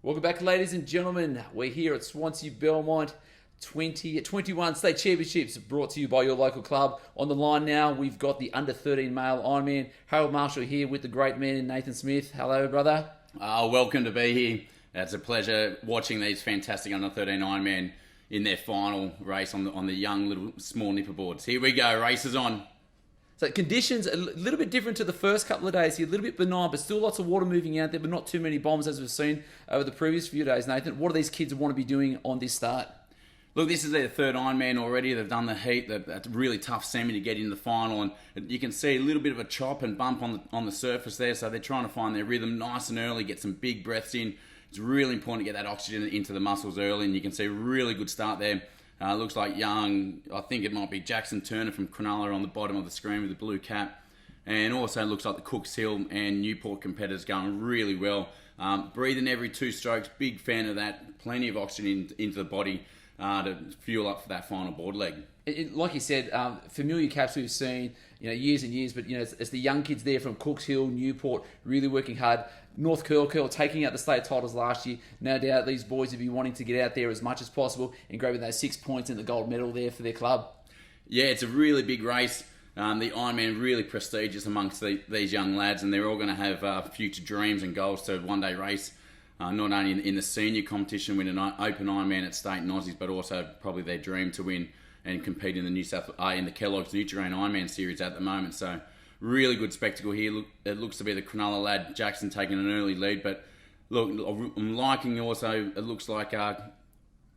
Welcome back, ladies and gentlemen. We're here at Swansea Belmont 21 State Championships brought to you by your local club. On the line now, we've got the under-13 male Ironman. Harold Marshall here with the great man Nathan Smith. Hello, brother. Welcome to be here. It's a pleasure watching these fantastic under-13 Ironman in their final race on the young little small nipper boards. Here we go, races on. So conditions a little bit different to the first couple of days here, a little bit benign, but still lots of water moving out there, but not too many bombs as we've seen over the previous few days, Nathan. What do these kids want to be doing on this start? Look, this is their third Ironman already. They've done the heat. That's a really tough semi to get in the final, and you can see a little bit of a chop and bump on the surface there, so they're trying to find their rhythm nice and early, get some big breaths in. It's really important to get that oxygen into the muscles early, and you can see a really good start there. Looks like young, I think it might be Jackson Turner from Cronulla on the bottom of the screen with the blue cap. And also looks like the Cooks Hill and Newport competitors going really well. Breathing every 2 strokes, big fan of that. Plenty of oxygen into the body to fuel up for that final board leg. Like you said, familiar caps we've seen, years and years, but it's the young kids there from Cooks Hill, Newport, really working hard. North Curl taking out the state titles last year. No doubt these boys will be wanting to get out there as much as possible and grabbing those 6 points and the gold medal there for their club. Yeah, it's a really big race. The Ironman really prestigious amongst these young lads, and they're all going to have future dreams and goals to one day race. Not only in the senior competition, win an open Ironman at state and Aussies, but also probably their dream to win and compete in the in the Kellogg's Nutrigrain Ironman series at the moment. So really good spectacle here. It looks to be the Cronulla lad Jackson taking an early lead, but look, I'm liking also. It looks like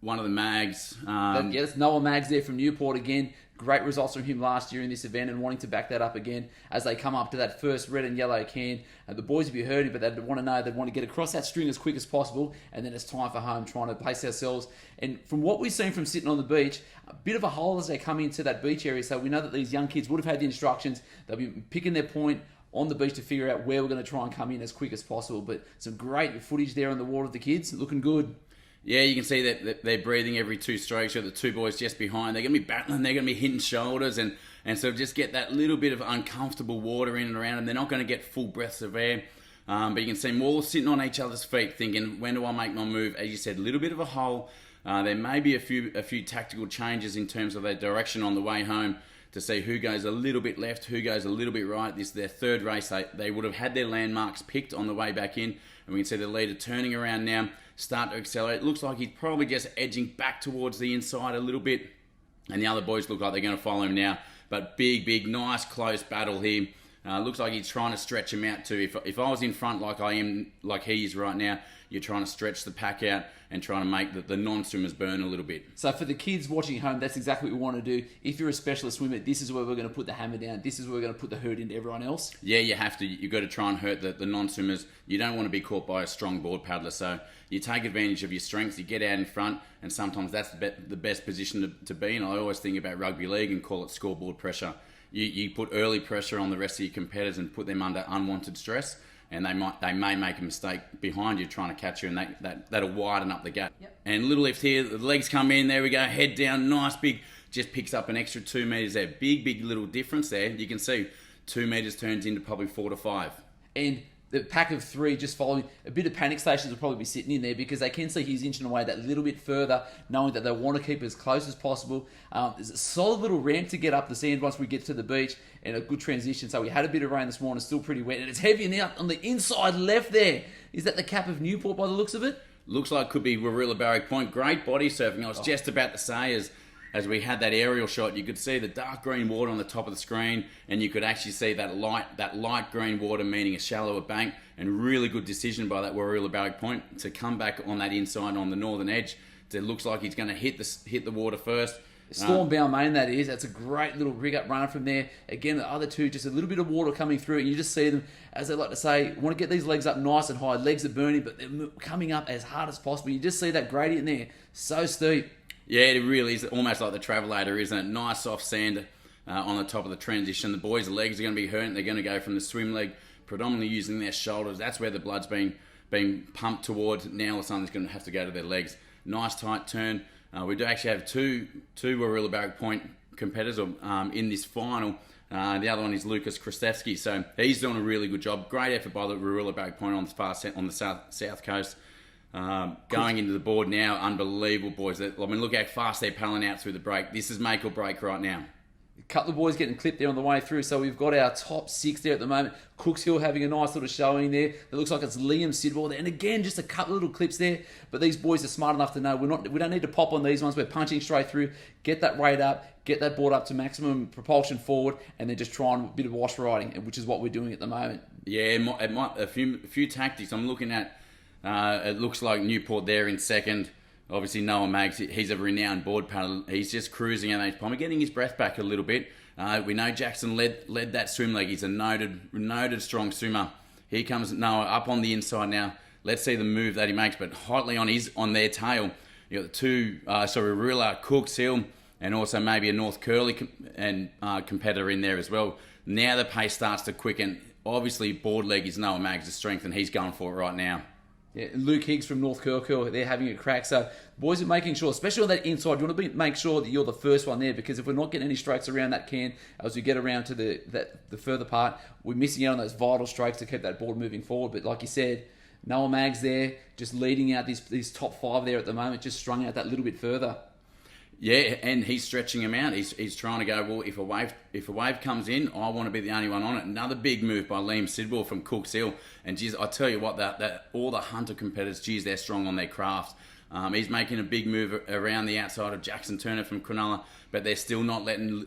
one of the mags. Yes, Noah Maggs there from Newport again. Great results from him last year in this event and wanting to back that up again as they come up to that first red and yellow can. The boys will be hurting, but they want to know they want to get across that string as quick as possible, and then it's time for home, trying to pace ourselves. And from what we've seen from sitting on the beach, a bit of a hole as they come into that beach area, so we know that these young kids would have had the instructions. They'll be picking their point on the beach to figure out where we're going to try and come in as quick as possible. But some great footage there on the water of the kids, looking good. Yeah, you can see that they're breathing every 2 strokes. You've got the 2 boys just behind. They're going to be battling. They're going to be hitting shoulders and sort of just get that little bit of uncomfortable water in and around them. They're not going to get full breaths of air. But you can see them all sitting on each other's feet thinking, when do I make my move? As you said, a little bit of a hole. There may be a few tactical changes in terms of their direction on the way home to see who goes a little bit left, who goes a little bit right. This is their third race. They would have had their landmarks picked on the way back in. And we can see the leader turning around now, start to accelerate. It looks like he's probably just edging back towards the inside a little bit. And the other boys look like they're going to follow him now. But big, nice, close battle here. Looks like he's trying to stretch him out too. If I was in front like I am, like he is right now, you're trying to stretch the pack out and trying to make the non-swimmers burn a little bit. So for the kids watching at home, that's exactly what we want to do. If you're a specialist swimmer, this is where we're going to put the hammer down. This is where we're going to put the hurt into everyone else. Yeah, you have to. You've got to try and hurt the non-swimmers. You don't want to be caught by a strong board paddler. So you take advantage of your strengths. You get out in front, and sometimes that's the best position to be in. I always think about rugby league and call it scoreboard pressure. You put early pressure on the rest of your competitors and put them under unwanted stress, and they may make a mistake behind you trying to catch you, and that'll widen up the gap. Yep. And little lift here, the legs come in, there we go, head down, nice big, just picks up an extra 2 meters there. Big little difference there. You can see 2 meters turns into probably 4 to 5. And the pack of 3 just following, a bit of panic stations will probably be sitting in there because they can see he's inching away that little bit further, knowing that they want to keep as close as possible. There's a solid little ramp to get up the sand once we get to the beach, and a good transition. So we had a bit of rain this morning, still pretty wet, and it's heavy now on the inside left there. Is that the cap of Newport by the looks of it? Looks like it could be Warilla Barrack Point. Great body surfing. I was just about to say, as we had that aerial shot, you could see the dark green water on the top of the screen, and you could actually see that light green water, meaning a shallower bank, and really good decision by that Warilla Barrack Point to come back on that inside on the northern edge. It looks like he's going to hit the water first. Stormbound Main, that is. That's a great little rig up run from there. Again, the other 2, just a little bit of water coming through, and you just see them, as they like to say, want to get these legs up nice and high. Legs are burning, but they're coming up as hard as possible. You just see that gradient there. So steep. Yeah, it really is almost like the Travelator, isn't it? Nice soft sand on the top of the transition. The boys' legs are going to be hurting. They're going to go from the swim leg, predominantly using their shoulders. That's where the blood's being pumped towards. Now something's going to have to go to their legs. Nice tight turn. We do actually have two Warilla Barrack Point competitors in this final. The other one is Lucas Kristevsky. So he's doing a really good job. Great effort by the Warilla Barrack Point on the south coast. Going into the board now, unbelievable, boys. I mean, look how fast they're paddling out through the break. This is make or break right now. A couple of boys getting clipped there on the way through, so we've got our top 6 there at the moment. Cooks Hill having a nice little showing there. It looks like it's Liam Sidwell there, and again, just a couple of little clips there. But these boys are smart enough to know we don't need to pop on these ones. We're punching straight through, get that rate up, get that board up to maximum propulsion forward, and then just try on a bit of wash riding, which is what we're doing at the moment. Yeah, a few tactics. I'm looking at. It looks like Newport there in second. Obviously, Noah Maggs, he's a renowned board paddler. He's just cruising at each time, getting his breath back a little bit. We know Jackson led that swim leg. He's a noted strong swimmer. Here comes Noah up on the inside now. Let's see the move that he makes, but hotly on their tail. You got the two, Rilla, Cooks Hill, and also maybe a North Curly competitor in there as well. Now the pace starts to quicken. Obviously, board leg is Noah Maggs' strength, and he's going for it right now. Yeah, Luke Higgs from North Curl, they're having a crack. So boys are making sure, especially on that inside, you want to make sure that you're the first one there, because if we're not getting any strokes around that can, as we get around to the further part, we're missing out on those vital strokes to keep that board moving forward. But like you said, Noah Maggs there, just leading out these top 5 there at the moment, just strung out that little bit further. Yeah, and he's stretching him out. He's trying to go, well, if a wave comes in, I want to be the only one on it. Another big move by Liam Sidwell from Cooks Hill. And geez, I tell you what, that all the Hunter competitors, geez, they're strong on their craft. He's making a big move around the outside of Jackson Turner from Cronulla, but they're still not letting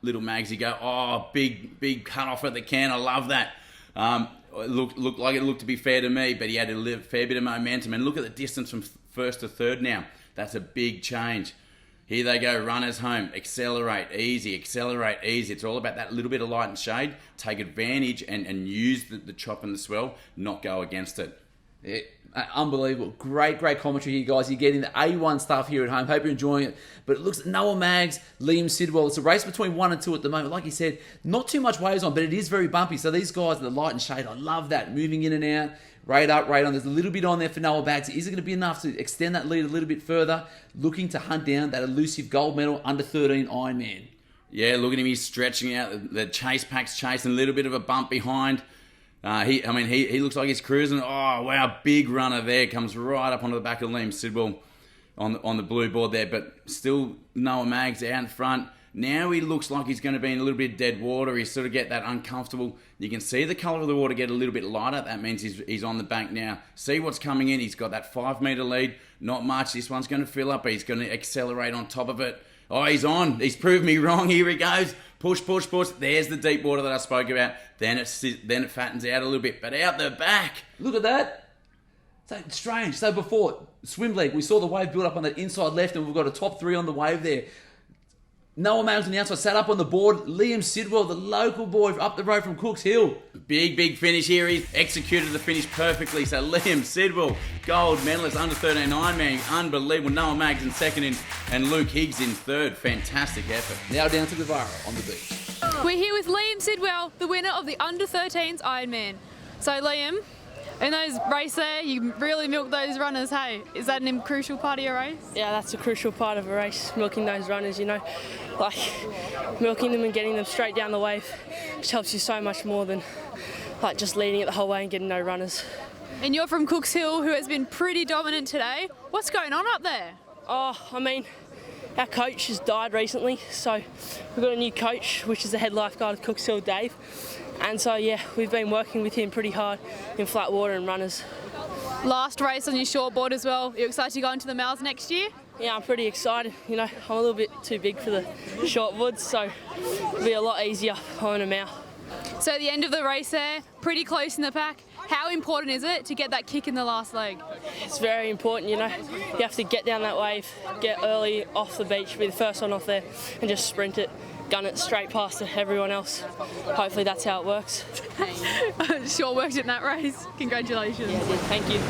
little Magsy go. Oh, big cut off at the can. I love that. It looked to be fair to me, but he had a fair bit of momentum. And look at the distance from first to third now. That's a big change. Here they go, runners home, accelerate easy. It's all about that little bit of light and shade. Take advantage and use the chop and the swell, not go against it. Yeah, unbelievable. Great commentary here, guys. You're getting the A1 stuff here at home. Hope you're enjoying it. But it looks like Noah Maggs, Liam Sidwell. It's a race between 1 and 2 at the moment. Like you said, not too much waves on, but it is very bumpy. So these guys, the light and shade, I love that. Moving in and out. Rate up, rate on. There's a little bit on there for Noah Maggs. Is it going to be enough to extend that lead a little bit further? Looking to hunt down that elusive gold medal under 13 Ironman. Yeah, look at him. He's stretching out. The chase pack's chasing. A little bit of a bump behind. He looks like he's cruising. Oh, wow. Big runner there. Comes right up onto the back of Liam Sidwell on the blue board there. But still Noah Maggs out in front. Now he looks like he's going to be in a little bit of dead water. He's sort of get that uncomfortable. You can see the colour of the water get a little bit lighter. That means he's on the bank now. See what's coming in. He's got that 5 metre lead. Not much. This one's going to fill up. He's going to accelerate on top of it. Oh, he's on. He's proved me wrong. Here he goes. Push. There's the deep water that I spoke about. Then it fattens out a little bit. But out the back. Look at that. So strange. So before, swim leg, we saw the wave build up on that inside left, and we've got a top 3 on the wave there. Noah Maggs on the outside, sat up on the board. Liam Sidwell, the local boy up the road from Cooks Hill. Big finish here. He's executed the finish perfectly. So Liam Sidwell, gold medalist, under 13 Ironman. Unbelievable. Noah Maggs in second and Luke Higgs in third. Fantastic effort. Now down to Guevara on the beach. We're here with Liam Sidwell, the winner of the under 13s Ironman. So Liam, in those race there, you really milk those runners, hey? Is that a crucial part of your race? Yeah, that's a crucial part of a race, milking those runners, like milking them and getting them straight down the wave, which helps you so much more than like just leading it the whole way and getting no runners. And you're from Cooks Hill, who has been pretty dominant today. What's going on up there? Oh, our coach has died recently, so we've got a new coach, which is the head lifeguard of Cooks Hill, Dave. And so, yeah, we've been working with him pretty hard in flat water and runners. Last race on your shortboard as well. Are you excited to go into the Mals next year? Yeah, I'm pretty excited. I'm a little bit too big for the shortboards, so it'll be a lot easier on a Mal. So at the end of the race there, pretty close in the pack. How important is it to get that kick in the last leg? It's very important, You have to get down that wave, get early off the beach, be the first one off there, and just sprint it. Gun it straight past everyone else. Hopefully that's how it works. Sure worked in that race. Congratulations. Yeah, thank you.